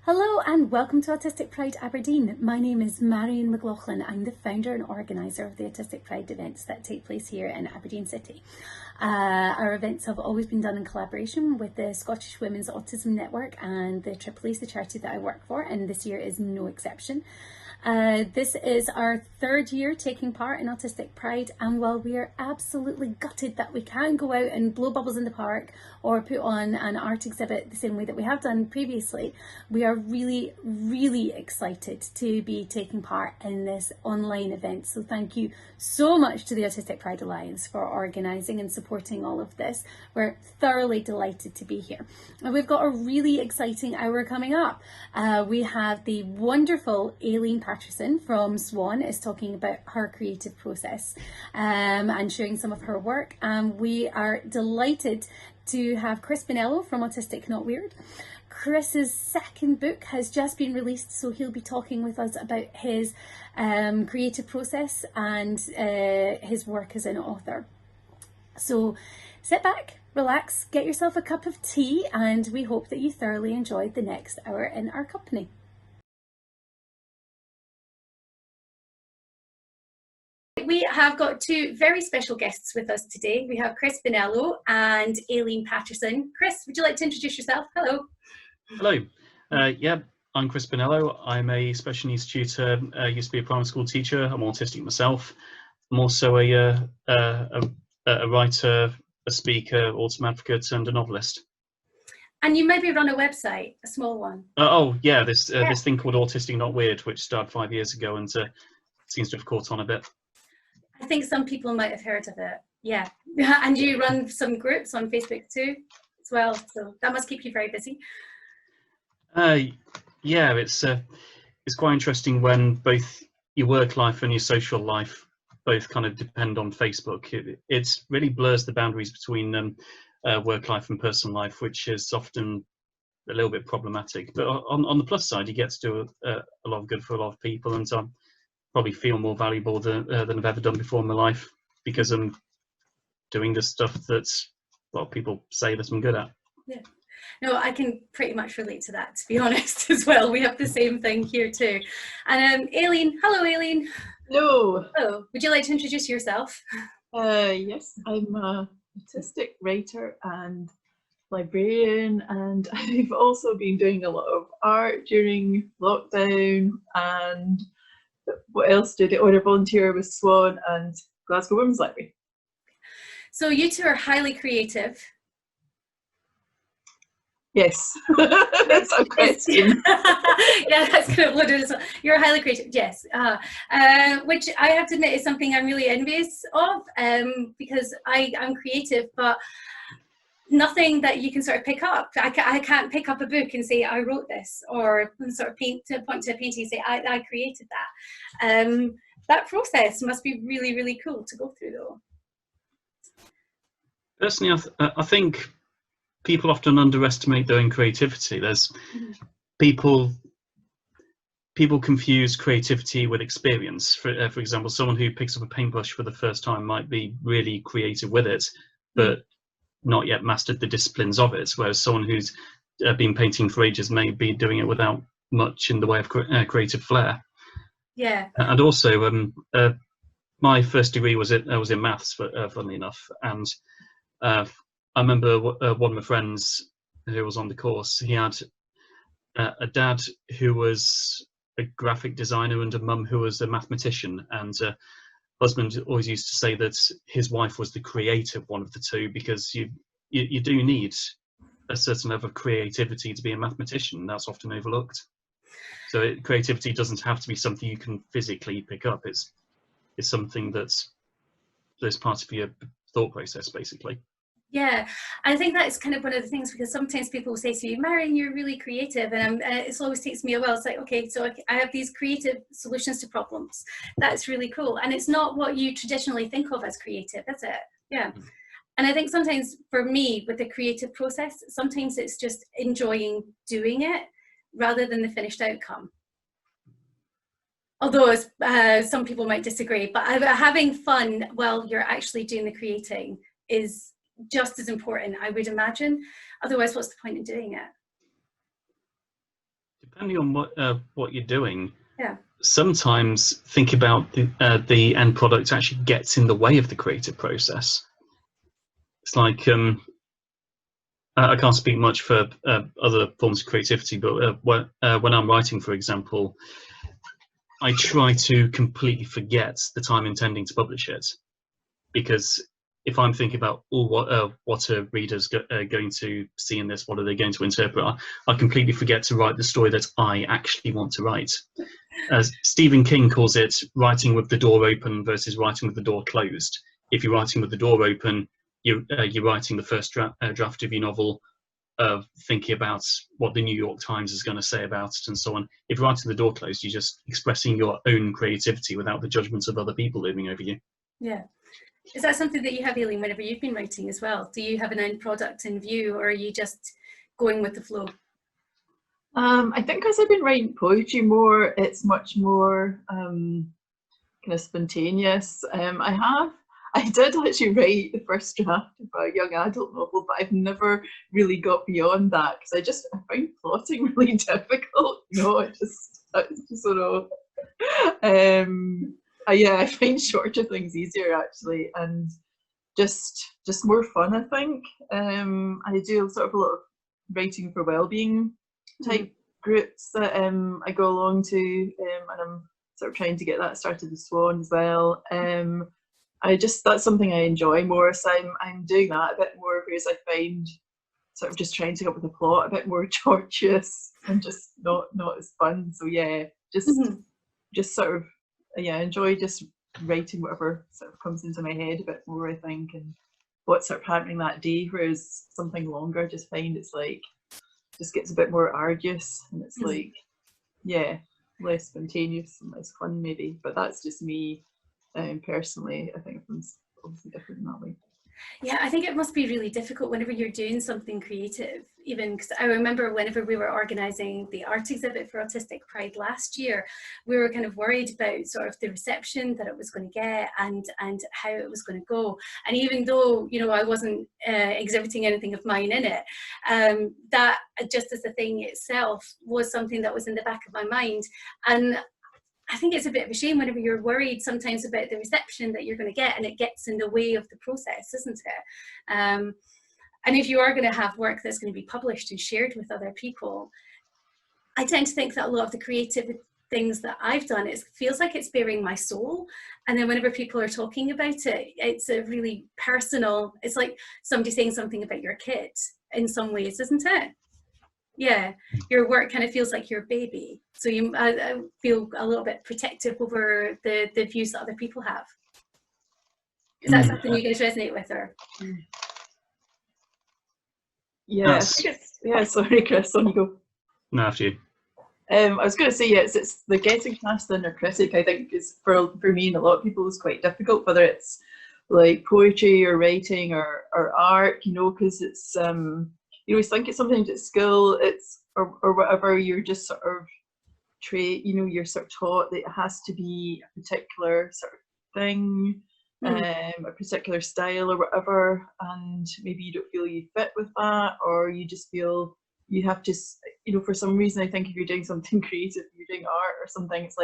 Hello and welcome to Autistic Pride Aberdeen. My name is Marion McLaughlin. I'm the founder and organiser of the Autistic Pride events that take place here in Aberdeen City. Our events have always been done in collaboration with the Scottish Women's Autism Network and the AAA's, the charity that I work for, and this year is no exception. This is our third year taking part in Autistic Pride, and while we are absolutely gutted that we can't go out and blow bubbles in the park or put on an art exhibit the same way that we have done previously, we are really excited to be taking part in this online event. So thank you so much to the Autistic Pride Alliance for organising and supporting all of this. We're thoroughly delighted to be here. And we've got a really exciting hour coming up. We have the wonderful Aileen Paterson from Swan is talking about her creative process and sharing some of her work. We are delighted to have Chris Bonnello from Autistic Not Weird. Chris's second book has just been released, so he'll be talking with us about his creative process and his work as an author. So sit back, relax, get yourself a cup of tea, and we hope that you thoroughly enjoyed the next hour in our company. We have got two very special guests with us today. We have Chris Bonnello and Aileen Paterson. Chris, would you like to introduce yourself? Hello. Hello. Yeah, I'm Chris Bonnello. I'm a special needs tutor. Used to be a primary school teacher. I'm autistic myself. I'm also a writer, a speaker, autism advocate, and a novelist. And you maybe run a website, a small one. This thing called Autistic Not Weird, which started 5 years ago and seems to have caught on a bit. I think some people might have heard of it. Yeah. And you run some groups on Facebook too as well, so that must keep you very busy. Yeah, it's quite interesting when both your work life and your social life both kind of depend on Facebook. It really blurs the boundaries between work life and personal life, which is often a little bit problematic. But on the plus side, you get to do a lot of good for a lot of people, and probably feel more valuable than I've ever done before in my life, because I'm doing the stuff that people say that I'm good at. Yeah. No, I can pretty much relate to that, to be honest, as well. We have the same thing here too. And Aileen, hello Aileen. Hello. Hello. Would you like to introduce yourself? Yes, I'm an autistic writer and librarian, and I've also been doing a lot of art during lockdown. And what else did I? I volunteer with Swan and Glasgow Women's Library. So you two are highly creative. Yes, that's a question. Yeah, that's kind of loaded as well. You're highly creative, yes. Which I have to admit is something I'm really envious of, because I'm creative, but nothing that you can sort of pick up. I can't pick up a book and say I wrote this, or sort of point to a painting and say I created that. That process must be really cool to go through, though. Personally, I think people often underestimate their own creativity. There's people confuse creativity with experience. For example, someone who picks up a paintbrush for the first time might be really creative with it, but not yet mastered the disciplines of it, whereas someone who's been painting for ages may be doing it without much in the way of creative flair. Yeah. And also, my first degree was in maths, funnily enough, and I remember one of my friends who was on the course, he had a dad who was a graphic designer and a mum who was a mathematician, and husband always used to say that his wife was the creative one of the two, because you do need a certain level of creativity to be a mathematician. That's often overlooked. So creativity doesn't have to be something you can physically pick up. It's something that's part of your thought process, basically. Yeah, I think that's kind of one of the things, because sometimes people will say to you, Marion, you're really creative, and it always takes me a while. It's like, okay, so I have these creative solutions to problems. That's really cool. And it's not what you traditionally think of as creative, is it? Yeah. And I think sometimes for me, with the creative process, sometimes it's just enjoying doing it rather than the finished outcome. Although some people might disagree, but having fun while you're actually doing the creating is just as important, I would imagine. Otherwise, what's the point in doing it? depending on what you're doing, Yeah. sometimes think about the end product actually gets in the way of the creative process. It's like I can't speak much for other forms of creativity, but when I'm writing, for example, I try to completely forget that I'm intending to publish it, because if I'm thinking about what a reader's going to see in this, what are they going to interpret, I completely forget to write the story that I actually want to write. As Stephen King calls it, writing with the door open versus writing with the door closed. If you're writing with the door open, you're writing the first draft of your novel, thinking about what the New York Times is going to say about it and so on. If you're writing the door closed, you're just expressing your own creativity without the judgments of other people looming over you. Yeah. Is that something that you have, Aileen, whenever you've been writing as well? Do you have an end product in view, or are you just going with the flow? I think as I've been writing poetry more, it's much more kind of spontaneous. I did actually write the first draft of a young adult novel, but I've never really got beyond that because I find plotting really difficult. I just don't know. I find shorter things easier actually, and just more fun, I think. I do sort of a lot of writing for wellbeing type groups that I go along to, and I'm sort of trying to get that started with Swan as well. That's something I enjoy more, so I'm doing that a bit more, whereas I find sort of just trying to come up with a plot a bit more tortuous and just not as fun. So yeah, just sort of enjoy just writing whatever sort of comes into my head a bit more, I think, and what's sort of happening that day, whereas something longer I just find it's like just gets a bit more arduous, and it's like less spontaneous and less fun maybe. But that's just me personally. I think everyone's obviously different in that way. Yeah, I think it must be really difficult whenever you're doing something creative, even because I remember whenever we were organising the art exhibit for Autistic Pride last year, we were kind of worried about sort of the reception that it was going to get and how it was going to go. And even though, I wasn't exhibiting anything of mine in it, that just as the thing itself was something that was in the back of my mind. And I think it's a bit of a shame whenever you're worried sometimes about the reception that you're going to get, and it gets in the way of the process, isn't it? And if you are going to have work that's going to be published and shared with other people, I tend to think that a lot of the creative things that I've done, it feels like it's bearing my soul. And then whenever people are talking about it, it's a really personal, it's like somebody saying something about your kid in some ways, isn't it? Yeah, your work kind of feels like your baby. So I feel a little bit protective over the views that other people have. Is that something you guys resonate with, or? Yeah, I think it's, sorry Chris, on you go. No, after you. I was going to say, it's the getting past the inner critic, I think, is for me and a lot of people is quite difficult, whether it's like poetry or writing or art, because it's you always think it's something to school, or whatever, you're just sort of you're sort of taught that it has to be a particular sort of thing, a particular style or whatever, and maybe you don't feel you fit with that, or you just feel you have to, for some reason. I think if you're doing something creative, if you're doing art or something, it's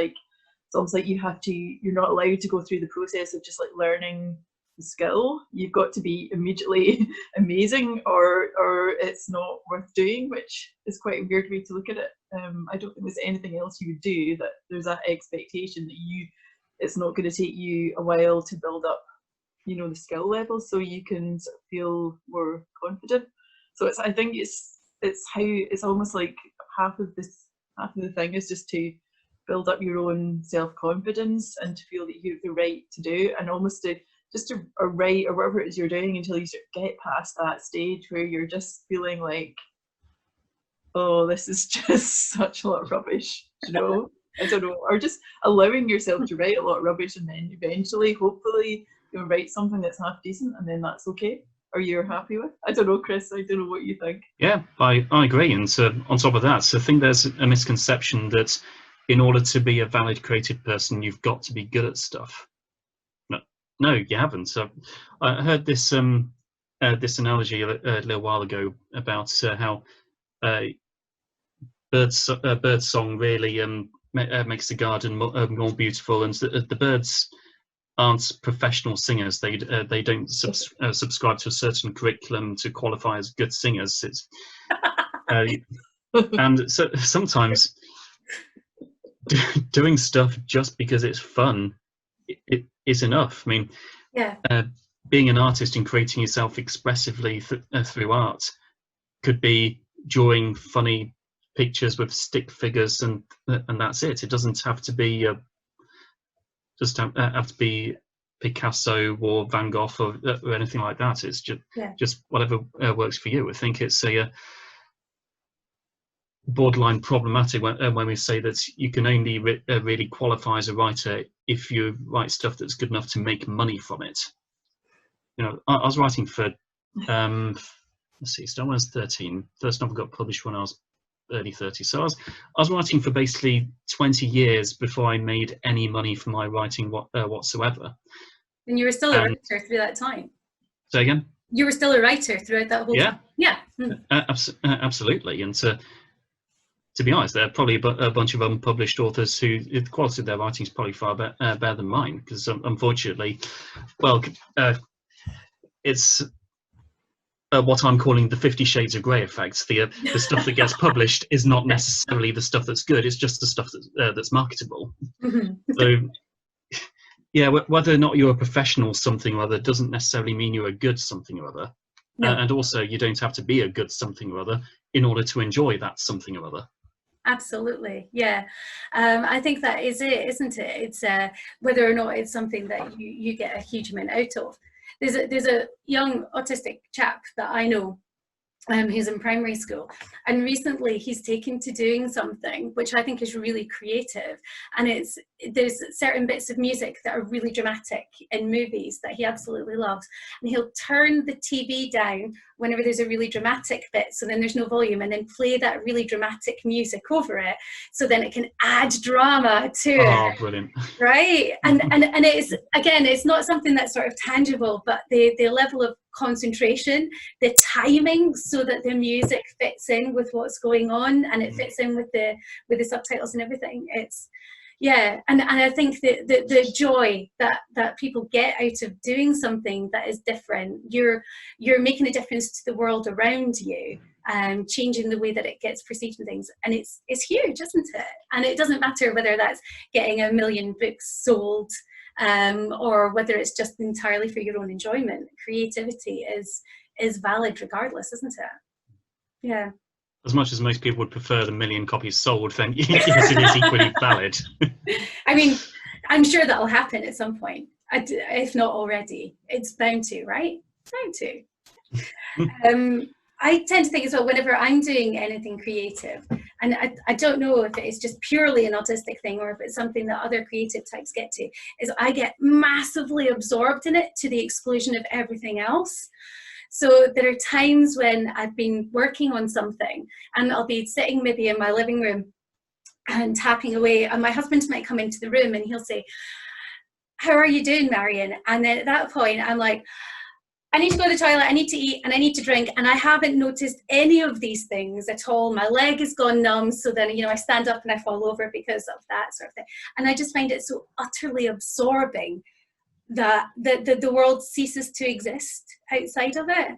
almost like you're not allowed to go through the process of just like learning the skill. You've got to be immediately amazing, or it's not worth doing, which is quite a weird way to look at it. I don't think there's anything else you would do that there's that expectation that it's not going to take you a while to build up, the skill level, so you can sort of feel more confident. So I think it's how it's almost like half of the thing is just to build up your own self-confidence and to feel that you have the right to do, and almost to write or whatever it is you're doing until you sort of get past that stage where you're just feeling like, oh, this is just such a lot of rubbish, I don't know, or just allowing yourself to write a lot of rubbish, and then eventually, hopefully, you'll write something that's half decent, and then that's okay, or you're happy with. I don't know, Chris, I don't know what you think. Yeah, I agree. And so on top of that, so I think there's a misconception that in order to be a valid creative person, you've got to be good at stuff. No, you haven't. So I heard this this analogy a little while ago about how bird song really makes the garden more beautiful, and the birds aren't professional singers. They don't subscribe to a certain curriculum to qualify as good singers. It's and so sometimes doing stuff just because it's fun it is enough. I mean, Yeah. Being an artist and creating yourself expressively through art could be drawing funny pictures with stick figures, and that's it. It doesn't have to be have to be Picasso or Van Gogh or anything like that. It's just whatever works for you. I think it's a borderline problematic when we say that you can only really qualify as a writer if you write stuff that's good enough to make money from it. You know, I was writing for let's see, so when I was 13. First novel got published when I was early 30s. So I was writing for basically 20 years before I made any money from my writing whatsoever. And you were still a writer through that time? Say again? You were still a writer throughout that whole time? Yeah. Absolutely. And to be honest, there are probably a bunch of unpublished authors who the quality of their writing is probably far better than mine, because unfortunately, well, it's what I'm calling the 50 Shades of Grey effect. The stuff that gets published is not necessarily the stuff that's good. It's just the stuff that's marketable. Mm-hmm. So, yeah, whether or not you're a professional something or other doesn't necessarily mean you're a good something or other. No. And also, you don't have to be a good something or other in order to enjoy that something or other. Absolutely, yeah. I think that is it, isn't it? It's whether or not it's something that you get a huge amount out of. There's a young autistic chap that I know who's in primary school, and recently he's taken to doing something which I think is really creative, and there's certain bits of music that are really dramatic in movies that he absolutely loves, and he'll turn the TV down whenever there's a really dramatic bit, so then there's no volume, and then play that really dramatic music over it, so then it can add drama to it. Oh, brilliant. Right? And it's, again, it's not something that's sort of tangible, but the level of concentration, the timing, so that the music fits in with what's going on, and it fits in with the subtitles and everything. It's, yeah, and I think that the joy that people get out of doing something that is different, you're making a difference to the world around you, changing the way that it gets perceived and things, and it's huge, isn't it? And it doesn't matter whether that's getting 1 million books sold, or whether it's just entirely for your own enjoyment. Creativity is valid regardless, isn't it? Yeah. As much as most people would prefer the 1 million copies sold, then yes, it is equally valid. I mean, I'm sure that'll happen at some point, if not already. It's bound to, right? Bound to. I tend to think as well, whenever I'm doing anything creative, and I don't know if it is just purely an autistic thing or if it's something that other creative types get to, is I get massively absorbed in it to the exclusion of everything else. So there are times when I've been working on something and I'll be sitting maybe in my living room and tapping away, and my husband might come into the room and he'll say, "How are you doing, Marion?" And then at that point I'm like, I need to go to the toilet, I need to eat, and I need to drink, and I haven't noticed any of these things at all. My leg has gone numb, so then, you know, I stand up and I fall over because of that sort of thing. And I just find it so utterly absorbing that the world ceases to exist outside of it.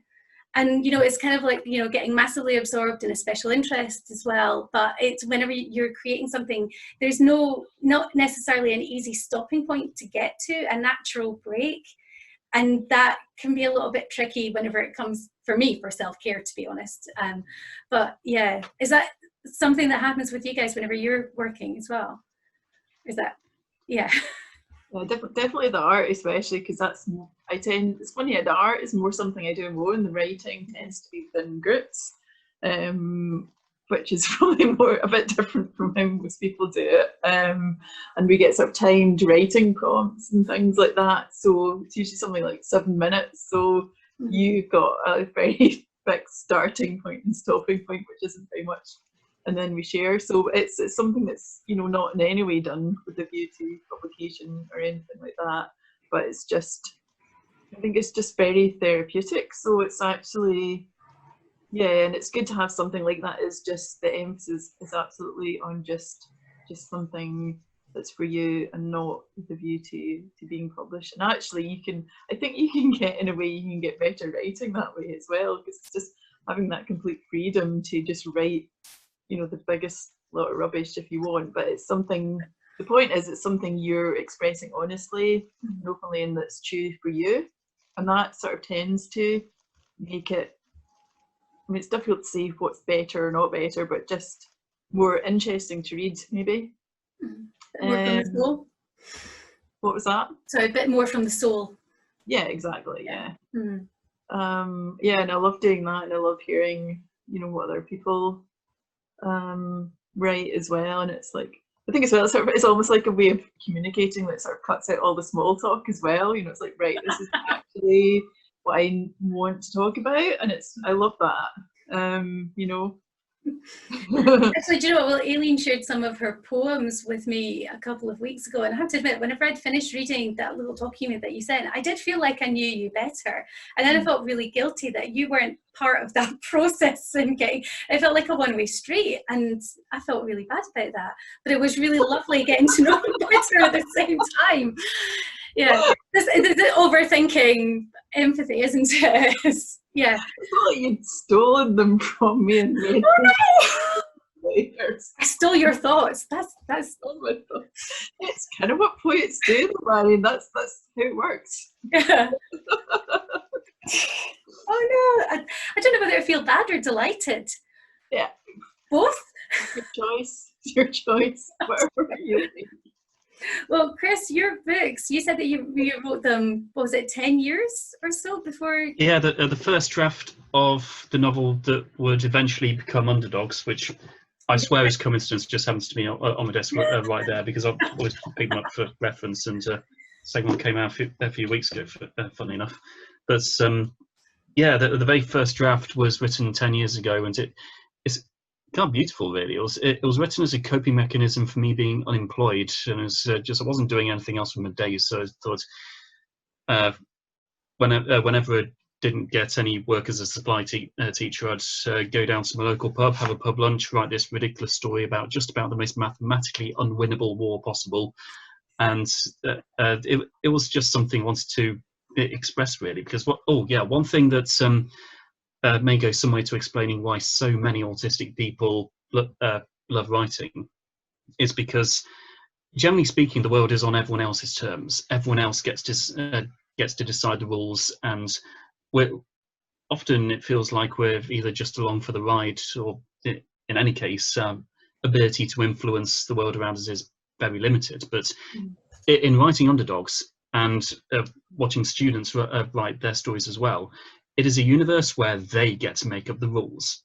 And, you know, it's kind of like, you know, getting massively absorbed in a special interest as well. But it's whenever you're creating something, there's not necessarily an easy stopping point to get to, a natural break. And that can be a little bit tricky whenever it comes, for me, for self-care, to be honest. But yeah, is that something that happens with you guys whenever you're working as well? Is that, yeah. Yeah, definitely the art, especially because it's funny, the art is more something I do alone. The writing tends to be within groups, which is probably a bit different from how most people do it. And we get sort of timed writing prompts and things like that. So it's usually something like 7 minutes. So you've got a very fixed starting point and stopping point, which isn't very much. And then we share. So it's something that's, you know, not in any way done with a view to publication or anything like that. But it's just, I think it's just very therapeutic. So it's actually, Yeah, and it's good to have something like that. Is just the emphasis is absolutely on just something that's for you and not with a view to being published. And actually, I think you can get, in a way, you can get better writing that way as well, because it's just having that complete freedom to just write, you know, the biggest lot of rubbish if you want. But it's something. The point is, it's something you're expressing honestly and openly, and that's true for you, and that sort of tends to make it. I mean, it's difficult to say what's better or not better, but just more interesting to read, maybe. More from the soul. What was that? So a bit more from the soul. Yeah, exactly. Yeah. Mm. Yeah, and I love doing that, and I love hearing, you know, what other people write as well. And it's like, I think as well, it's almost like a way of communicating that sort of cuts out all the small talk as well. You know, it's like, right, this is actually what I want to talk about, and I love that. You know. Actually, do you know what? Well, Aileen shared some of her poems with me a couple of weeks ago, and I have to admit, whenever I'd finished reading that little document that you sent, I did feel like I knew you better, and then I felt really guilty that you weren't part of that process, and it felt like a one-way street, and I felt really bad about that. But it was really lovely getting to know you better at the same time. Yeah, this overthinking empathy, isn't it? Yeah. I felt like you'd stolen them from me and made I stole your thoughts. That's it's kind of what poets do, Marion. That's how it works. Yeah. Oh no, I don't know whether I feel bad or delighted. Yeah. Both? Your choice. Your choice. Whatever you think. Well, Chris, your books, you said that you wrote them, what was it, 10 years or so before? Yeah, the first draft of the novel that would eventually become Underdogs, which I swear is coincidence, just happens to be on the desk right there, because I've always picked them up for reference, and second one came out a few weeks ago, funnily enough. But yeah, the very first draft was written 10 years ago, and it's kind of beautiful, really. It was written as a coping mechanism for me being unemployed, and it was I wasn't doing anything else for my days, so I thought whenever I didn't get any work as a supply teacher, I'd go down to my local pub, have a pub lunch, write this ridiculous story about the most mathematically unwinnable war possible, and it was just something I wanted to express, really, because one thing that may go some way to explaining why so many autistic people love writing is because, generally speaking, the world is on everyone else's terms. Everyone else gets to decide the rules, and often it feels like we're either just along for the ride, or in any case, ability to influence the world around us is very limited. But in writing Underdogs and watching students write their stories as well, it is a universe where they get to make up the rules.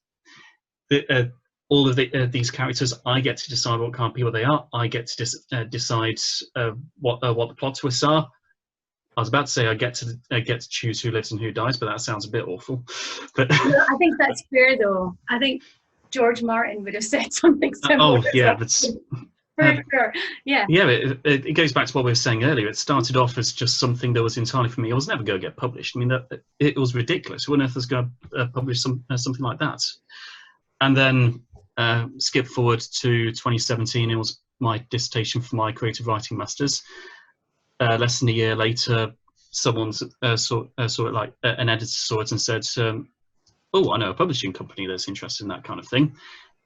All of these characters, I get to decide what kind of people they are. I get to decide what the plot twists are. I was about to say I get to choose who lives and who dies, but that sounds a bit awful. But no, I think that's fair, though. I think George Martin would have said something similar. Oh yeah, that's. Sure. Yeah. Yeah, it goes back to what we were saying earlier. It started off as just something that was entirely for me. I was never going to get published. I mean, it was ridiculous. Who on earth was going to publish something like that? And then skip forward to 2017. It was my dissertation for my creative writing masters. Less than a year later, someone saw it, like an editor saw it and said, "Oh, I know a publishing company that's interested in that kind of thing."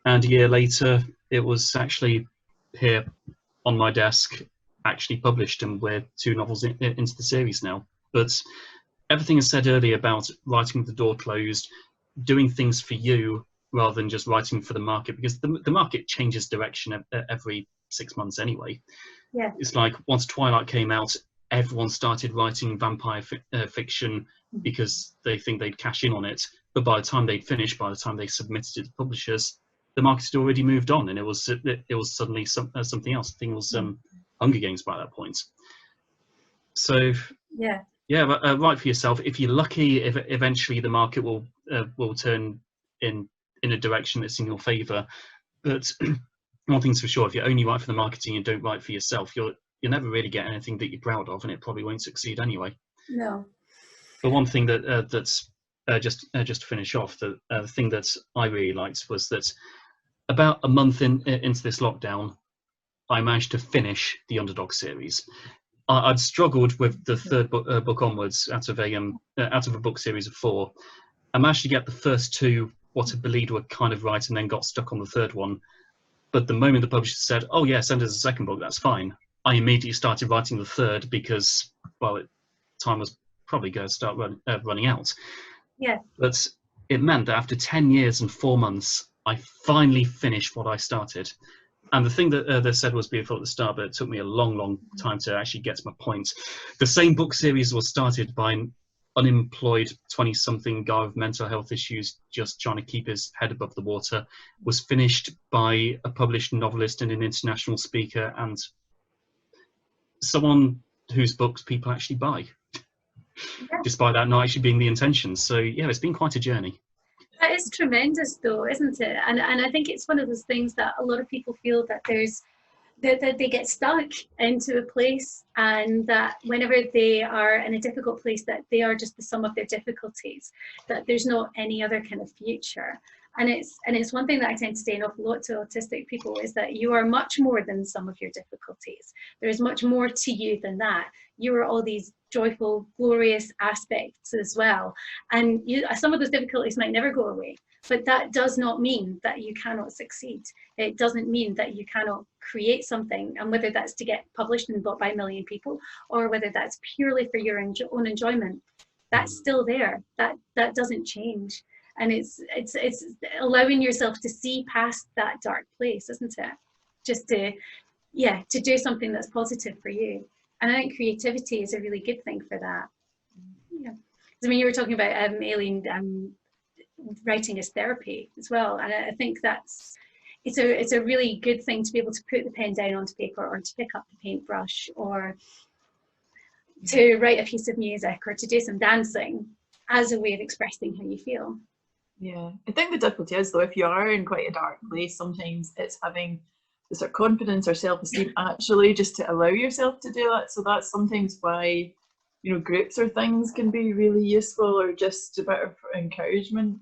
And a year later, it was actually here on my desk, actually published, and we're 2 novels into the series now. But everything I said earlier about writing with the door closed, doing things for you rather than just writing for the market, because the market changes direction every 6 months anyway. Yeah. It's like once Twilight came out, everyone started writing vampire fiction because they think they'd cash in on it. But by the time they'd finished, by the time they submitted it to publishers, the market had already moved on, and it was suddenly something else. I think it was Hunger Games by that point. So yeah, but, write for yourself. If you're lucky, if eventually the market will turn in a direction that's in your favour. But one thing's for sure: if you only write for the marketing and don't write for yourself, you'll never really get anything that you're proud of, and it probably won't succeed anyway. No. But one thing that's just to finish off, the thing that I really liked was that about a month into this lockdown, I managed to finish the Underdog series. I'd struggled with the third book onwards out of a book series of 4. I managed to get the first 2, what I believed were kind of right, and then got stuck on the third one. But the moment the publisher said, "Oh yeah, send us a second book," that's fine, I immediately started writing the third because, well, time was probably going to start running out. Yeah. But it meant that after 10 years and 4 months, I finally finished what I started. And the thing that they said was beautiful at the start, but it took me a long, long time to actually get to my point. The same book series was started by an unemployed 20-something guy with mental health issues, just trying to keep his head above the water, was finished by a published novelist and an international speaker, and someone whose books people actually buy, despite that not actually being the intention. So yeah, it's been quite a journey. That is tremendous though, isn't it? And I think it's one of those things that a lot of people feel that that they get stuck into a place, and that whenever they are in a difficult place, that they are just the sum of their difficulties, that there's not any other kind of future. And it's one thing that I tend to say an awful lot to autistic people, is that you are much more than the sum of your difficulties. There is much more to you than that. You are all these joyful, glorious aspects as well. And some of those difficulties might never go away, but that does not mean that you cannot succeed. It doesn't mean that you cannot create something, and whether that's to get published and bought by a million people, or whether that's purely for your own enjoyment, that's still there. That doesn't change. And it's allowing yourself to see past that dark place, isn't it? Just to do something that's positive for you. And I think creativity is a really good thing for that. Yeah. I mean, you were talking about Aileen, writing as therapy as well, and I think it's a really good thing to be able to put the pen down onto paper, or to pick up the paintbrush, or to write a piece of music, or to do some dancing as a way of expressing how you feel. Yeah, I think the difficulty is, though, if you are in quite a dark place, sometimes it's having the sort of confidence or self-esteem actually just to allow yourself to do that. So that's sometimes why, you know, groups or things can be really useful, or just a bit of encouragement,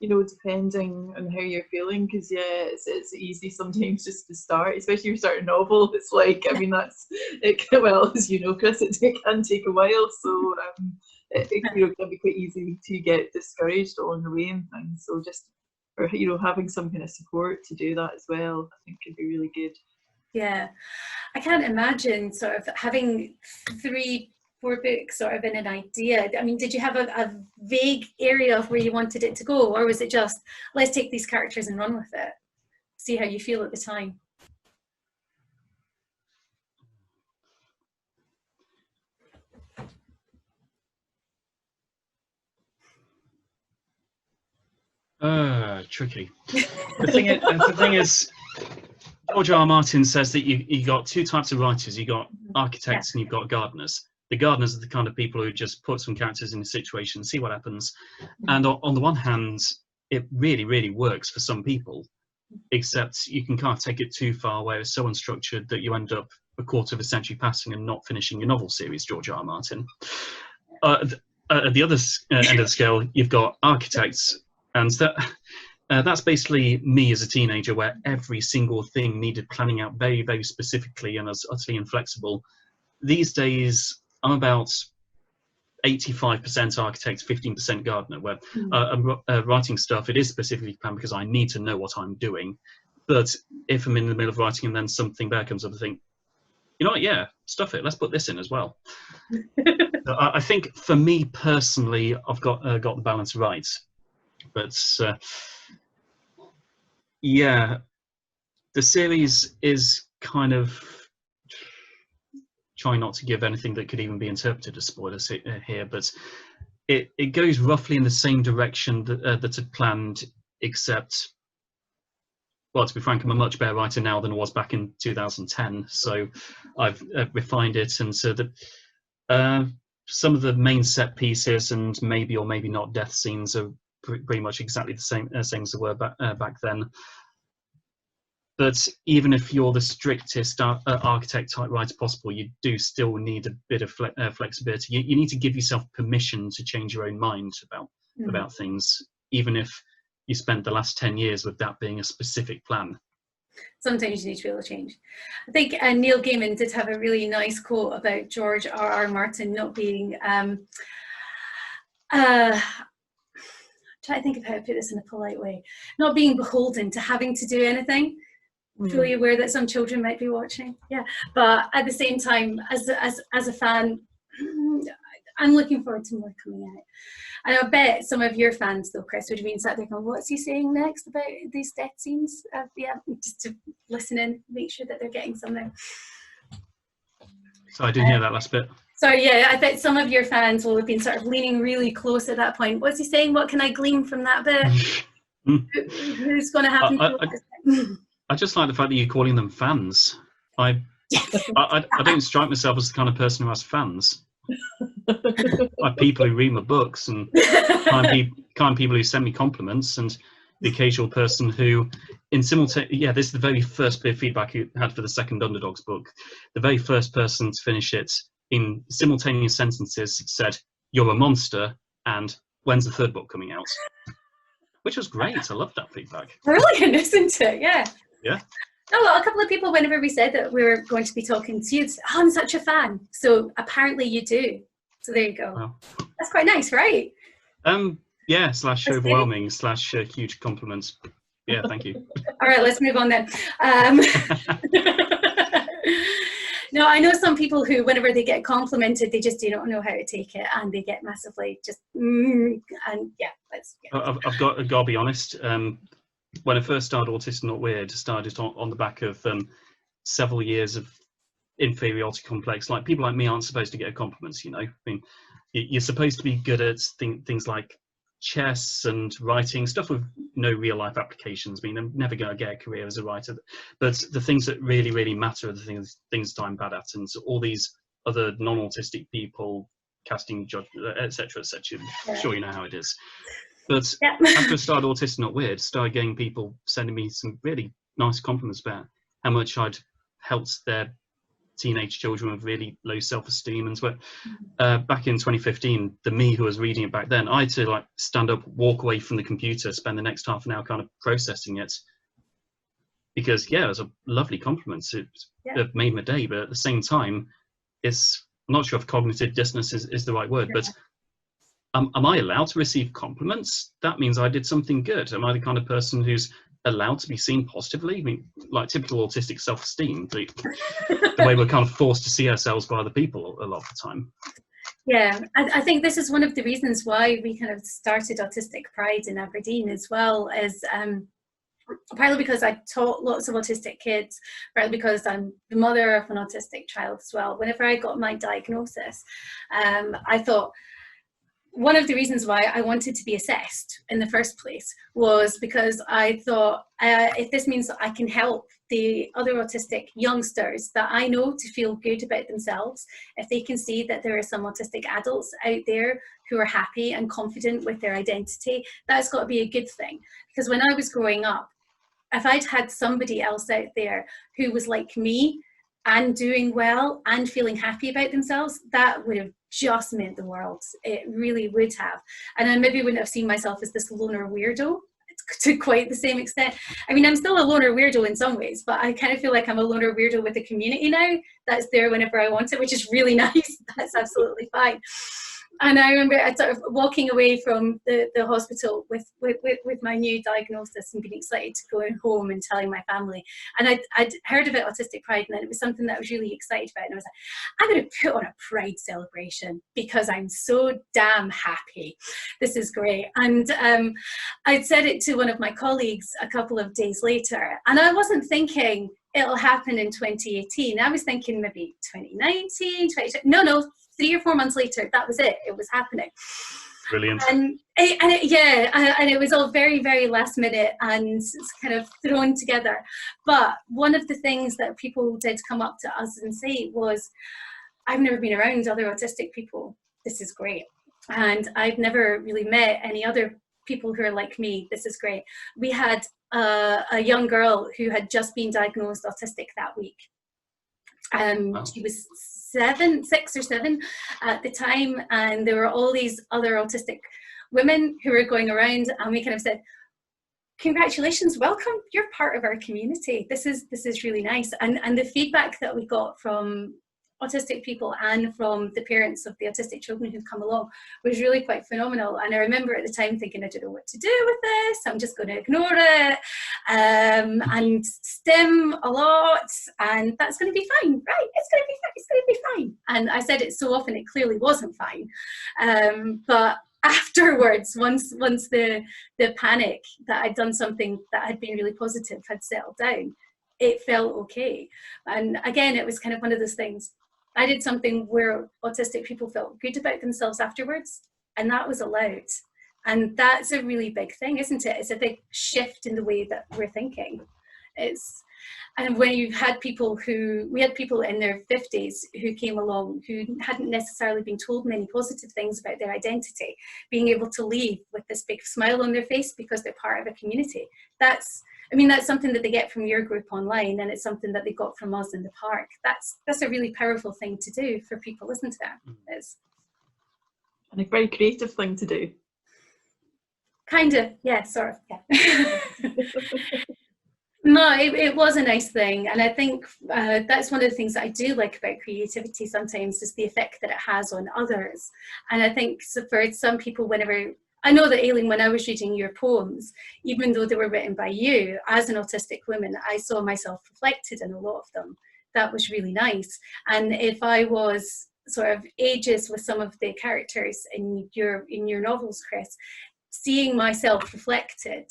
you know, depending on how you're feeling. Because yeah, it's easy sometimes just to start, especially if you start a novel. It's like, I mean, well, as you know, Chris, it can take a while. So it you know, can be quite easy to get discouraged along the way and things. So just, or you know, having some kind of support to do that as well, I think could be really good. Yeah, I can't imagine sort of having 3-4 books sort of in an idea. I mean, did you have a vague area of where you wanted it to go, or was it just, let's take these characters and run with it, see how you feel at the time? Tricky. The thing is, George R. R. Martin says that you got 2 types of writers. You got architects and you've got gardeners. The gardeners are the kind of people who just put some characters in a situation, see what happens. And on the one hand, it really, really works for some people, except you can kind of take it too far, where it's so unstructured that you end up a quarter of a century passing and not finishing your novel series, George R. R. Martin. At the other end of the scale, you've got architects, and that's basically me as a teenager, where every single thing needed planning out very, very specifically, and was utterly inflexible. These days, I'm about 85% architect, 15% gardener, where I'm writing stuff, it is specifically planned because I need to know what I'm doing. But if I'm in the middle of writing and then something better comes up, I think, you know what, yeah, stuff it, let's put this in as well. So I think for me personally, I've got the balance right. But yeah, the series is kind of trying not to give anything that could even be interpreted as spoilers here, but it goes roughly in the same direction that I'd planned, except, well, to be frank, I'm a much better writer now than I was back in 2010, so I've refined it, and so that some of the main set pieces and maybe or maybe not death scenes are pretty much exactly the same as they were back then. But even if you're the strictest architect type writer possible, you do still need a bit of flexibility. You need to give yourself permission to change your own mind about about things, even if you spent the last 10 years with that being a specific plan. Sometimes you need to be able to change. I think Neil Gaiman did have a really nice quote about George R.R. Martin not being, try to think of how to put this in a polite way, not being beholden to having to do anything. Fully aware that some children might be watching, yeah. But at the same time, as a fan, I'm looking forward to more coming out. And I bet some of your fans, though, Chris, would have been sat there going, what's he saying next about these death scenes? Yeah, just to listen in, make sure that they're getting something. So I didn't hear that last bit. So yeah, I bet some of your fans will have been sort of leaning really close at that point. What's he saying? What can I glean from that bit? Who's going to happen? I just like the fact that you're calling them fans. I don't strike myself as the kind of person who has fans. Like people who read my books and kind people who send me compliments, and the occasional person who this is the very first bit of feedback you had for the second Underdogs book. The very first person to finish it in simultaneous sentences said, "You're a monster," and "When's the third book coming out?" Which was great. I loved that feedback. Brilliant, isn't it? Yeah. Yeah. Oh, a couple of people, whenever we said that we were going to be talking to you, said, "Oh, I'm such a fan." So apparently you do. So there you go. Wow. That's quite nice, right? Yeah, / overwhelming / huge compliments. Yeah, thank you. All right, let's move on then. No, I know some people who, whenever they get complimented, they just do not know how to take it, and they get massively just and yeah. I've got to be honest. When I first started Autistic Not Weird, I started on the back of several years of inferiority complex. Like, people like me aren't supposed to get compliments, you know. I mean, you're supposed to be good at things like chess and writing, stuff with no real life applications. I mean, I'm never going to get a career as a writer, but the things that really, really matter are the things that I'm bad at. And so all these other non-autistic people, casting judgment, etc., etc. I'm sure you know how it is. But after I started Autistic Not Weird, started getting people sending me some really nice compliments about how much I'd helped their teenage children with really low self-esteem. And so back in 2015, the me who was reading it back then, I had to like stand up, walk away from the computer, spend the next half an hour kind of processing it. Because it was a lovely compliment. It made my day, but at the same time, I'm not sure if cognitive dissonance is the right word, but am I allowed to receive compliments? That means I did something good. Am I the kind of person who's allowed to be seen positively? I mean, like typical autistic self-esteem, the way we're kind of forced to see ourselves by other people a lot of the time. Yeah, I think this is one of the reasons why we kind of started Autistic Pride in Aberdeen as well, is partly because I taught lots of autistic kids, partly because I'm the mother of an autistic child as well. Whenever I got my diagnosis, I thought, one of the reasons why I wanted to be assessed in the first place was because I thought, if this means that I can help the other autistic youngsters that I know to feel good about themselves, if they can see that there are some autistic adults out there who are happy and confident with their identity, that's got to be a good thing. Because when I was growing up, if I'd had somebody else out there who was like me and doing well and feeling happy about themselves, that would have just meant the world. It really would have. And I maybe wouldn't have seen myself as this loner weirdo to quite the same extent. I mean, I'm still a loner weirdo in some ways, but I kind of feel like I'm a loner weirdo with a community now that's there whenever I want it, which is really nice. That's absolutely fine. And I remember sort of walking away from the hospital with my new diagnosis and being excited to go home and telling my family. And I'd heard about Autistic Pride, and then it was something that I was really excited about. And I was like, I'm going to put on a Pride celebration because I'm so damn happy. This is great. And I'd said it to one of my colleagues a couple of days later, and I wasn't thinking it'll happen in 2018. I was thinking maybe 2019, 2020. No. 3 or 4 months later, that was it. It was happening. Brilliant. And it was all very, very last minute and kind of thrown together. But one of the things that people did come up to us and say was, I've never been around other autistic people. This is great. And I've never really met any other people who are like me. This is great. We had a young girl who had just been diagnosed autistic that week. Wow. She was 6 or 7 at the time, and there were all these other autistic women who were going around, and we kind of said, congratulations, welcome, you're part of our community. This is really nice. And the feedback that we got from autistic people and from the parents of the autistic children who've come along was really quite phenomenal. And I remember at the time thinking, I don't know what to do with this, I'm just going to ignore it, and stim a lot, and that's going to be fine, right? It's going to be fine, it's going to be fine. And I said it so often, it clearly wasn't fine. But afterwards, once the panic that I'd done something that had been really positive had settled down, it felt okay. And again, it was kind of one of those things. I did something where autistic people felt good about themselves afterwards, and that was allowed. And that's a really big thing, isn't it? It's a big shift in the way that we're thinking. And when you've had people we had people in their 50s who came along who hadn't necessarily been told many positive things about their identity, being able to leave with this big smile on their face because they're part of a community. That's something that they get from your group online, and it's something that they got from us in the park. That's a really powerful thing to do for people, isn't it? And a very creative thing to do. Kind of, yeah, sort of, yeah. No, it was a nice thing, and I think that's one of the things that I do like about creativity sometimes, is the effect that it has on others. And I think for some people, whenever, I know that, Aileen, when I was reading your poems, even though they were written by you, as an autistic woman, I saw myself reflected in a lot of them. That was really nice. And if I was sort of ages with some of the characters in your novels, Chris, seeing myself reflected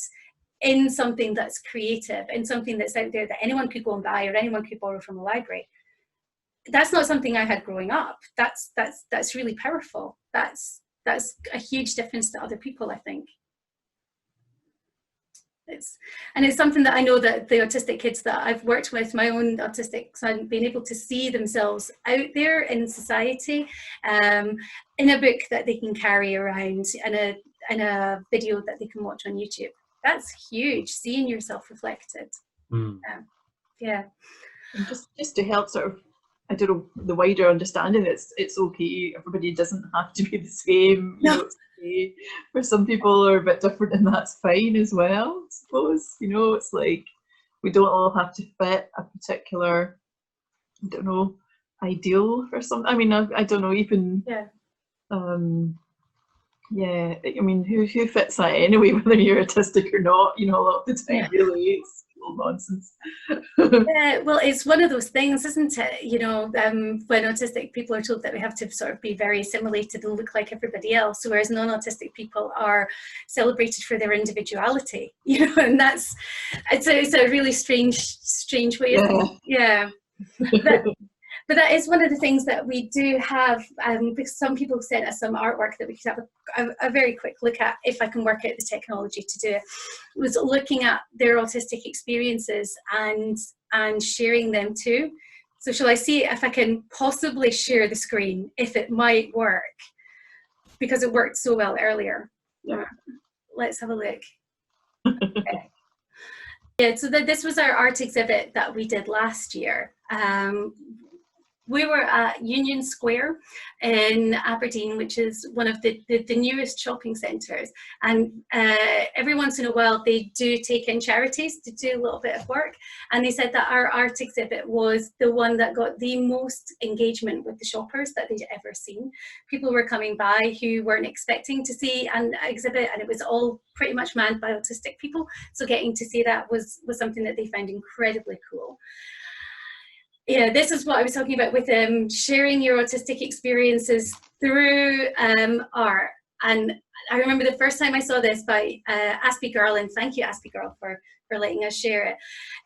in something that's creative, in something that's out there that anyone could go and buy or anyone could borrow from a library, that's not something I had growing up. That's really powerful. That's a huge difference to other people, I think. It's something that I know that the autistic kids that I've worked with, my own autistics, and being able to see themselves out there in society, in a book that they can carry around, in a video that they can watch on YouTube. That's huge, seeing yourself reflected. Yeah. And just to help sort of, I don't know, the wider understanding, it's okay, everybody doesn't have to be the same. You know, it's okay. For some people are a bit different, and that's fine as well, I suppose. You know, it's like, we don't all have to fit a particular, I don't know, ideal for something. I mean, I don't know, even, yeah, I mean, who fits that anyway, whether you're autistic or not, you know, a lot of the time, really, it's all nonsense. Well, it's one of those things, isn't it? You know, when autistic people are told that we have to sort of be very assimilated and look like everybody else, whereas non-autistic people are celebrated for their individuality, you know, and it's a really strange way, isn't it? Yeah. But that is one of the things that we do have, because some people sent us some artwork that we could have a very quick look at, if I can work out the technology to do it, was looking at their autistic experiences and sharing them too. So shall I see if I can possibly share the screen, if it might work, because it worked so well earlier. Yeah. Let's have a look. Okay. Yeah, so this was our art exhibit that we did last year. We were at Union Square in Aberdeen, which is one of the newest shopping centres. And every once in a while, they do take in charities to do a little bit of work. And they said that our art exhibit was the one that got the most engagement with the shoppers that they'd ever seen. People were coming by who weren't expecting to see an exhibit, and it was all pretty much manned by autistic people. So getting to see that was something that they found incredibly cool. Yeah, this is what I was talking about with sharing your autistic experiences through art. And I remember the first time I saw this by Aspie Girl, and thank you, Aspie Girl, for letting us share it.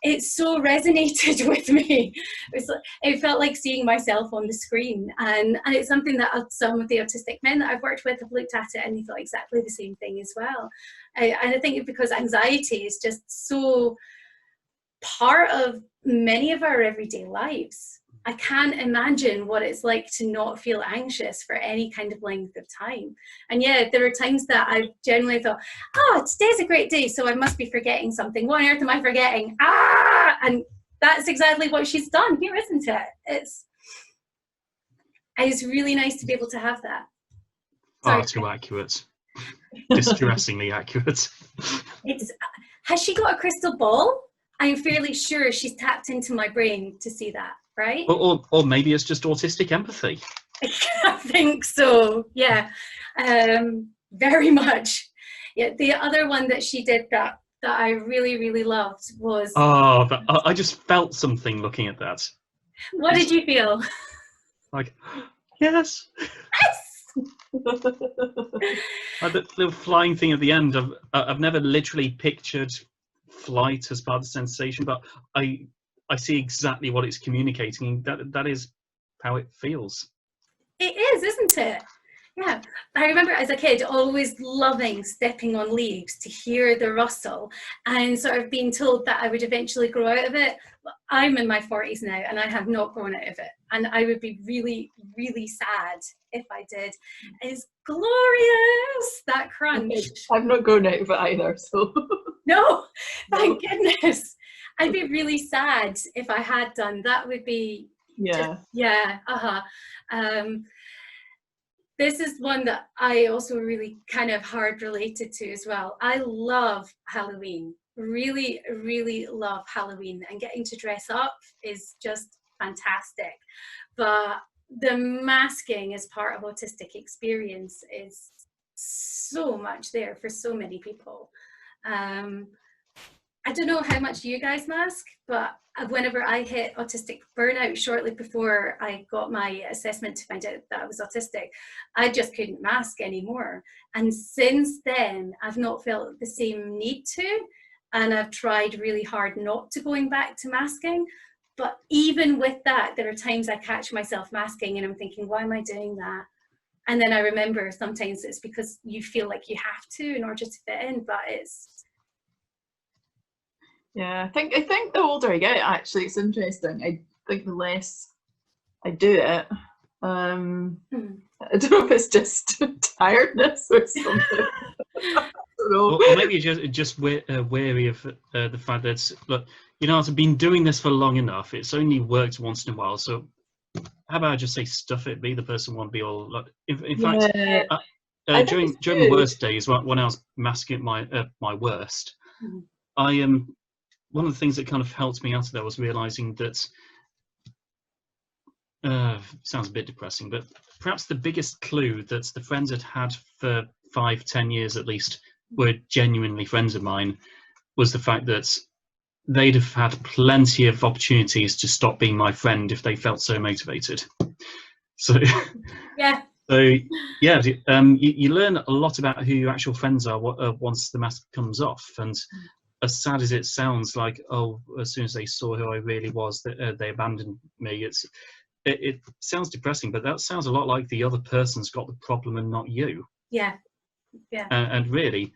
It so resonated with me. It felt like seeing myself on the screen. And it's something that some of the autistic men that I've worked with have looked at it and they thought exactly the same thing as well. And I think it's because anxiety is just so part of many of our everyday lives. I can't imagine what it's like to not feel anxious for any kind of length of time. And yeah, there are times that I generally thought, oh, today's a great day, so I must be forgetting something. What on earth am I forgetting? Ah! And that's exactly what she's done here, isn't it? It's really nice to be able to have that. Far too accurate. distressingly accurate. Has she got a crystal ball? I'm fairly sure she's tapped into my brain to see that, right? Or maybe it's just autistic empathy. I think so, yeah. Very much. Yeah, the other one that she did that I really, really loved was... Oh, I just felt something looking at that. What did you feel? Like, yes. Yes! The little flying thing at the end, I've never literally pictured flight as part of the sensation, but I see exactly what it's communicating. That is how it feels. It is, isn't it? Yeah. I remember as a kid always loving stepping on leaves to hear the rustle and sort of being told that I would eventually grow out of it. I'm in my 40s now and I have not grown out of it, and I would be really, really sad if I did. It's glorious, that crunch. I've not grown out of it either, so... No, thank goodness. I'd be really sad if I had done. That would be... Yeah. Yeah, this is one that I also really kind of hard related to as well. I love Halloween. Really, really love Halloween, and getting to dress up is just fantastic. But the masking as part of autistic experience is so much there for so many people. I don't know how much you guys mask, but whenever I hit autistic burnout shortly before I got my assessment to find out that I was autistic, I just couldn't mask anymore. And since then, I've not felt the same need to, and I've tried really hard not to going back to masking. But even with that, there are times I catch myself masking and I'm thinking, why am I doing that? And then I remember sometimes it's because you feel like you have to in order to fit in, but it's... Yeah, I think the older I get, actually, it's interesting. I think the less I do it. I don't know if it's just tiredness or something. I don't know. Or maybe you're just wary of the fact that, look, you know, I've been doing this for long enough. It's only worked once in a while. So how about I just say stuff it, be the person one, be all like. In fact, during the worst days when I was masking my worst, I am. One of the things that kind of helped me out of that was realizing that, sounds a bit depressing, but perhaps the biggest clue that the friends had had for 5-10 years at least were genuinely friends of mine was the fact that they'd have had plenty of opportunities to stop being my friend if they felt so motivated. So yeah. So yeah, you learn a lot about who your actual friends are once the mask comes off. And as sad as it sounds, like, oh, as soon as they saw who I really was, they abandoned me. It sounds depressing, but that sounds a lot like the other person's got the problem and not you. Yeah, yeah. And really,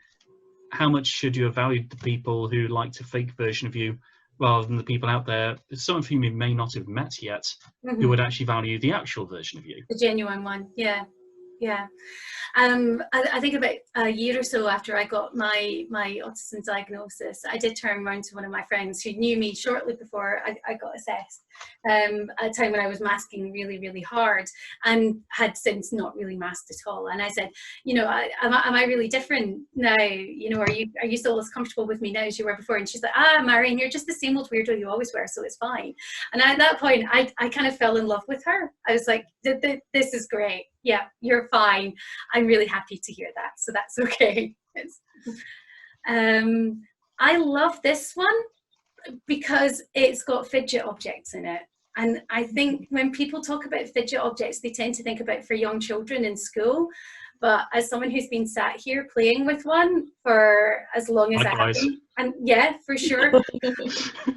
how much should you have valued the people who liked a fake version of you rather than the people out there, some of whom you may not have met yet, who would actually value the actual version of you? The genuine one, yeah. Yeah. I think about a year or so after I got my autism diagnosis, I did turn around to one of my friends who knew me shortly before I got assessed, at a time when I was masking really, really hard and had since not really masked at all. And I said, you know, am I really different now? You know, are you still as comfortable with me now as you were before? And she's like, Marion, you're just the same old weirdo you always were, so it's fine. And at that point, I kind of fell in love with her. I was like, this is great. Yeah, you're fine. I'm really happy to hear that. So that's okay. I love this one because it's got fidget objects in it. And I think when people talk about fidget objects, they tend to think about for young children in school. But as someone who's been sat here playing with one for as long as I have been, and yeah, for sure,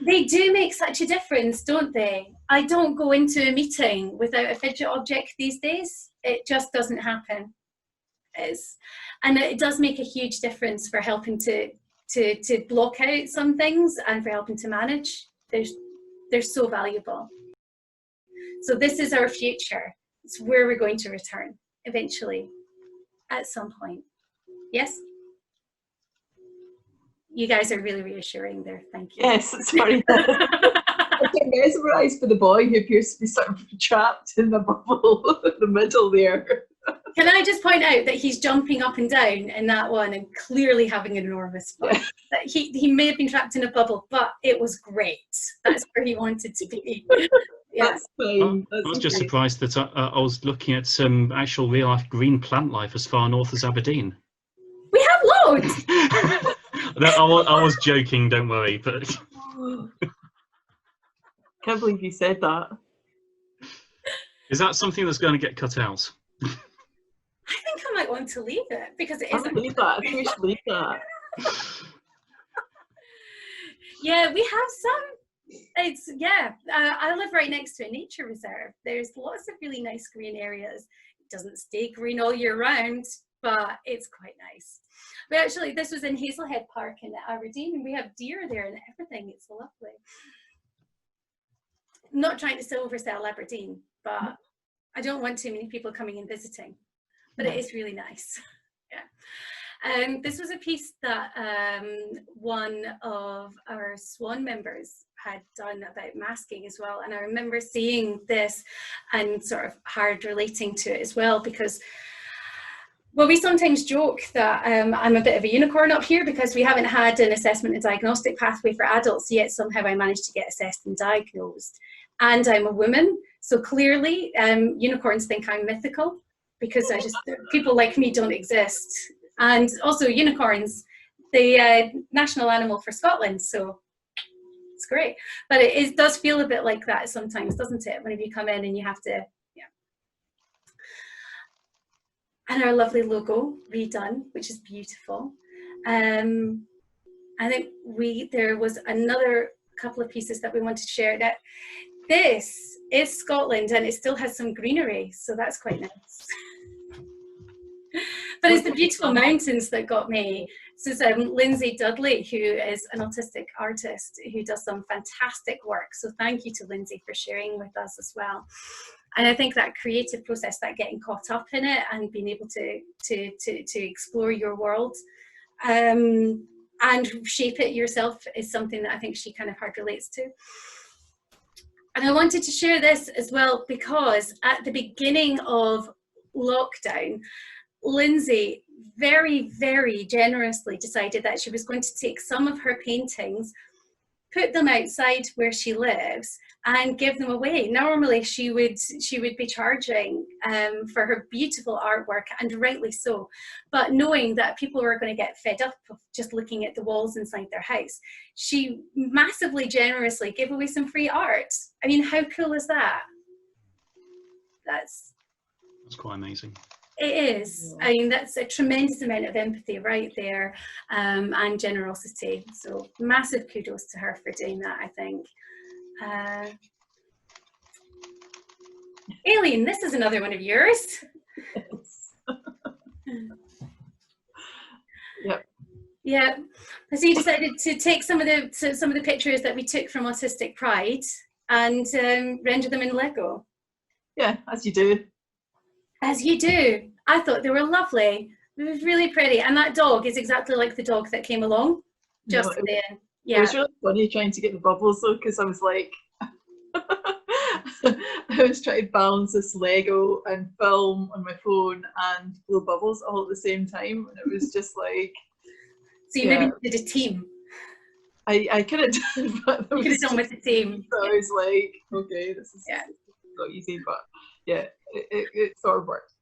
they do make such a difference, don't they? I don't go into a meeting without a fidget object these days. It just doesn't happen. And it does make a huge difference for helping to block out some things and for helping to manage. They're so valuable. So this is our future. It's where we're going to return eventually, at some point. Yes? You guys are really reassuring there. Thank you. Yes, sorry. I'm mesmerised for the boy who appears to be sort of trapped in the bubble in the middle there. Can I just point out that he's jumping up and down in that one and clearly having an enormous fun. Yeah. That he may have been trapped in a bubble, but it was great. That's where he wanted to be. Yeah. That's fine. I was just surprised that I was looking at some actual real life green plant life as far north as Aberdeen. We have loads. No, I was joking, don't worry. But Can't believe you said that. is that something that's going to get cut out? I think I might want to leave it because it I isn't. would leave that. I think we should leave that. Yeah, we have some. It's I live right next to a nature reserve. There's lots of really nice green areas. It doesn't stay green all year round, but it's quite nice. But actually, this was in Hazelhead Park in Aberdeen, and we have deer there and everything. It's lovely. I'm not trying to oversell Aberdeen, but I don't want too many people coming and visiting. But it is really nice. Yeah. This was a piece that one of our Swan members had done about masking as well, and I remember seeing this and sort of hard relating to it as well, because well, we sometimes joke that I'm a bit of a unicorn up here because we haven't had an assessment and diagnostic pathway for adults yet. Somehow I managed to get assessed and diagnosed, and I'm a woman, so clearly unicorns think I'm mythical because people like me don't exist. And also unicorns, the national animal for Scotland, so it's great. But it does feel a bit like that sometimes, doesn't it? Whenever you come in and you have to, yeah. And our lovely logo redone, which is beautiful. I think there was another couple of pieces that we wanted to share. That this is Scotland and it still has some greenery, so that's quite nice. But it's the beautiful mountains that got me. This is Lindsay Dudley, who is an autistic artist who does some fantastic work. So thank you to Lindsay for sharing with us as well. And I think that creative process, that getting caught up in it and being able to explore your world and shape it yourself is something that I think she kind of hard relates to. And I wanted to share this as well because at the beginning of lockdown, Lindsay very, very generously decided that she was going to take some of her paintings, put them outside where she lives and give them away. Normally she would be charging for her beautiful artwork, and rightly so, but knowing that people were going to get fed up of just looking at the walls inside their house, she massively generously gave away some free art. I mean, how cool is that? That's quite amazing. It is. I mean, that's a tremendous amount of empathy right there, and generosity. So massive kudos to her for doing that, I think. Aileen, this is another one of yours. Yes. Yep. Yeah. So you decided to take some of the pictures that we took from Autistic Pride and render them in Lego. Yeah, as you do. As you do. I thought they were lovely. It was really pretty. And that dog is exactly like the dog that came along just then. Yeah. It was really funny trying to get the bubbles though, because I was like, I was trying to balance this Lego and film on my phone and blow bubbles all at the same time. And it was just like... So you maybe did a team. I could have done, but you could have done with the team. So I was like, okay, this is not easy, but yeah, it sort of worked.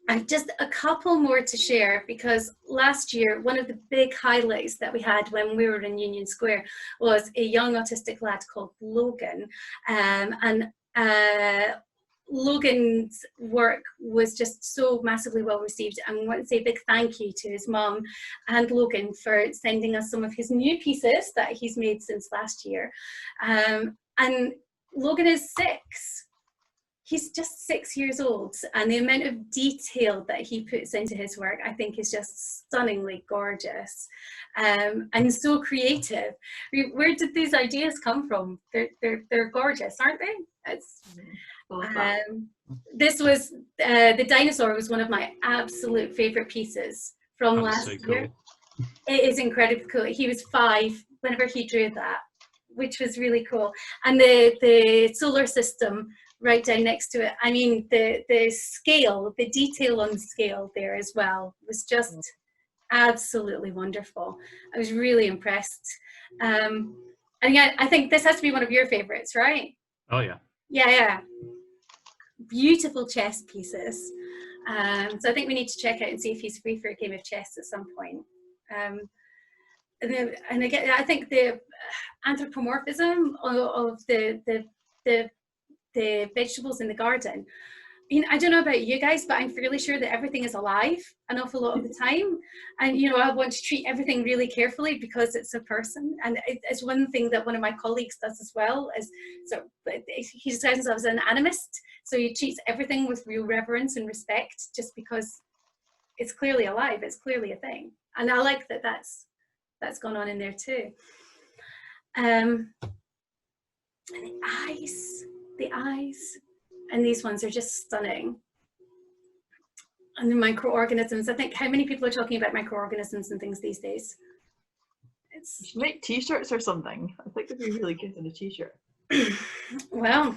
I've just a couple more to share, because last year one of the big highlights that we had when we were in Union Square was a young autistic lad called Logan, and Logan's work was just so massively well received, and I want to say a big thank you to his mum and Logan for sending us some of his new pieces that he's made since last year. And Logan is 6. He's just 6 years old, and the amount of detail that he puts into his work, I think, is just stunningly gorgeous, and so creative. Where did these ideas come from? They're gorgeous, aren't they? It's, this was the dinosaur was one of my absolute favorite pieces from last year. Cool. It is incredibly cool. He was 5 whenever he drew that, which was really cool. And the solar system right down next to it. I mean, the scale, the detail on the scale there as well was just absolutely wonderful. I was really impressed. And yeah, I think this has to be one of your favorites, right? Oh yeah. Yeah. Beautiful chess pieces. So I think we need to check out and see if he's free for a game of chess at some point. And again, I think the anthropomorphism of the vegetables in the garden. I mean, I don't know about you guys, but I'm fairly sure that everything is alive an awful lot of the time. And, you know, I want to treat everything really carefully because it's a person. And it's one thing that one of my colleagues does as well. So he describes himself as an animist. So he treats everything with real reverence and respect just because it's clearly alive. It's clearly a thing. And I like that that's gone on in there too. And the eyes. And these ones are just stunning. And the microorganisms, I think, how many people are talking about microorganisms and things these days? You should make t-shirts or something. I think it'd be really good in a t-shirt. Well,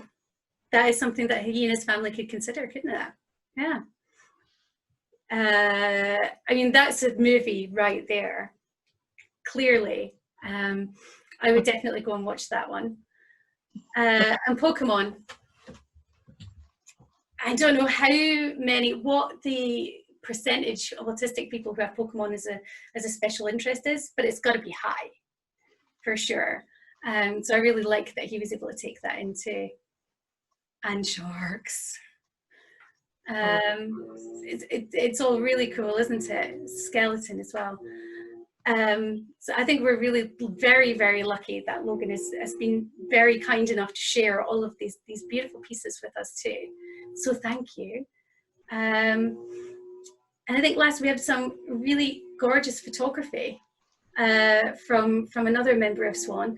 that is something that he and his family could consider, couldn't it? Yeah. I mean, that's a movie right there, clearly. I would definitely go and watch that one. And Pokemon. I don't know what the percentage of autistic people who have Pokemon as a special interest is, but it's got to be high, for sure. So I really like that he was able to take that into, and sharks. It's all really cool, isn't it? Skeleton as well. So I think we're really very, very lucky that Logan has been very kind enough to share all of these beautiful pieces with us too. So thank you. And I think last we have some really gorgeous photography from another member of Swan,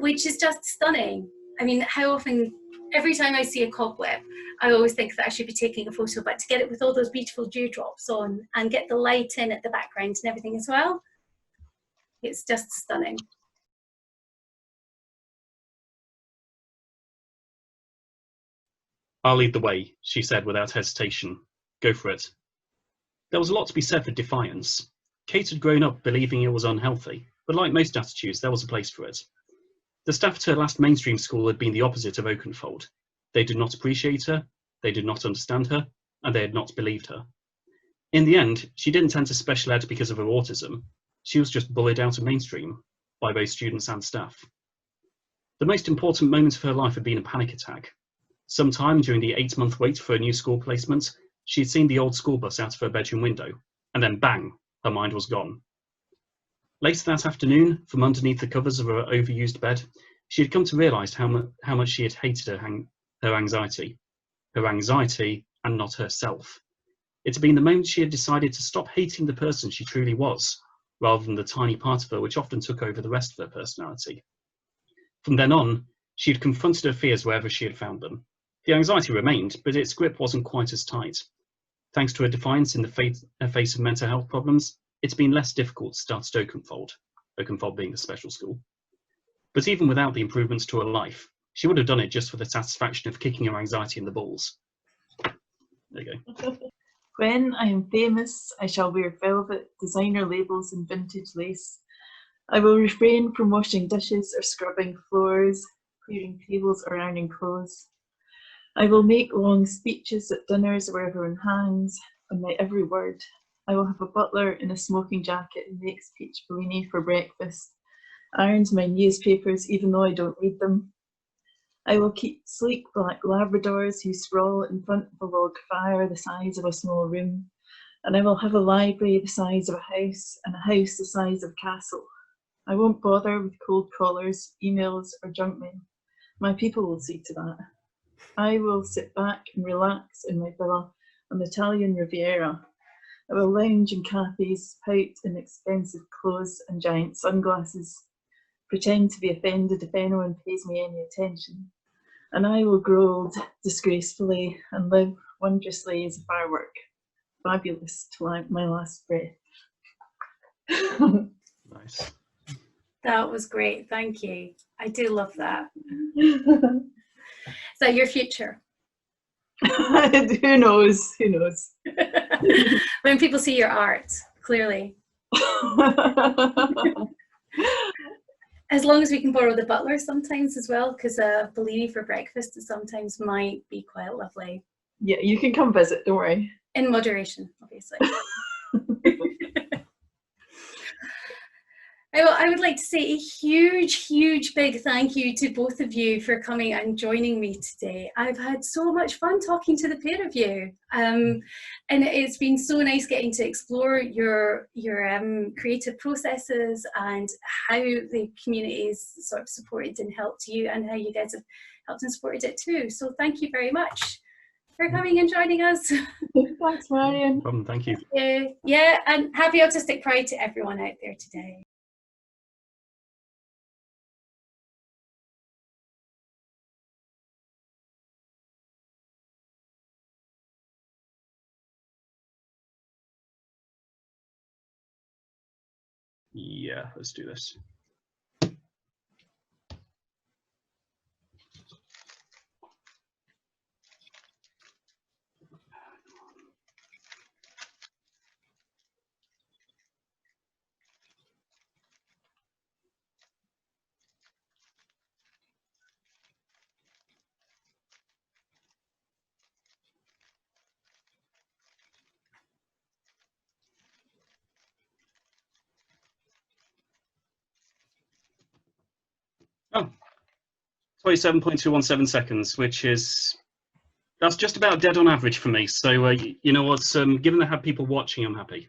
which is just stunning. I mean, how often, every time I see a cobweb, I always think that I should be taking a photo, but to get it with all those beautiful dewdrops on and get the light in at the background and everything as well, it's just stunning. I'll lead the way, she said without hesitation. Go for it. There was a lot to be said for defiance. Kate had grown up believing it was unhealthy, but like most attitudes, there was a place for it. The staff at her last mainstream school had been the opposite of Oakenfold. They did not appreciate her, they did not understand her, and they had not believed her. In the end, she didn't enter special ed because of her autism. She was just bullied out of mainstream by both students and staff. The most important moment of her life had been a panic attack. Sometime during the 8-month wait for a new school placement, she had seen the old school bus out of her bedroom window, and then bang, her mind was gone. Later that afternoon, from underneath the covers of her overused bed, she had come to realise how much she had hated her anxiety and not herself. It had been the moment she had decided to stop hating the person she truly was, rather than the tiny part of her which often took over the rest of her personality. From then on, she had confronted her fears wherever she had found them. The anxiety remained, but its grip wasn't quite as tight. Thanks to her defiance in the face of mental health problems, it's been less difficult to start at Oakenfold being a special school. But even without the improvements to her life, she would have done it just for the satisfaction of kicking her anxiety in the balls. There you go. When I am famous, I shall wear velvet, designer labels and vintage lace. I will refrain from washing dishes or scrubbing floors, clearing tables or ironing clothes. I will make long speeches at dinners where everyone hangs on my every word. I will have a butler in a smoking jacket who makes peach bellini for breakfast, irons my newspapers even though I don't read them. I will keep sleek black Labradors who sprawl in front of a log fire the size of a small room, and I will have a library the size of a house and a house the size of a castle. I won't bother with cold callers, emails or junk mail. My people will see to that. I will sit back and relax in my villa on the Italian Riviera. I will lounge in cafes, pout in expensive clothes and giant sunglasses, pretend to be offended if anyone pays me any attention, and I will grow old disgracefully and live wondrously as a firework, fabulous to my last breath. Nice. That was great, thank you. I do love that. Is that your future? Who knows? Who knows? When people see your art, clearly. As long as we can borrow the butler sometimes as well, because Bellini for breakfast sometimes might be quite lovely. Yeah, you can come visit, don't worry. In moderation, obviously. I would like to say a huge, huge big thank you to both of you for coming and joining me today. I've had so much fun talking to the pair of you. And it's been so nice getting to explore your creative processes and how the community has sort of supported and helped you, and how you guys have helped and supported it too. So thank you very much for coming and joining us. Thanks, Marion. No problem, thank you. Yeah, and happy Autistic Pride to everyone out there today. Yeah, let's do this. Oh, 27.217 seconds, which is, that's just about dead on average for me. So you know what, given I have people watching, I'm happy.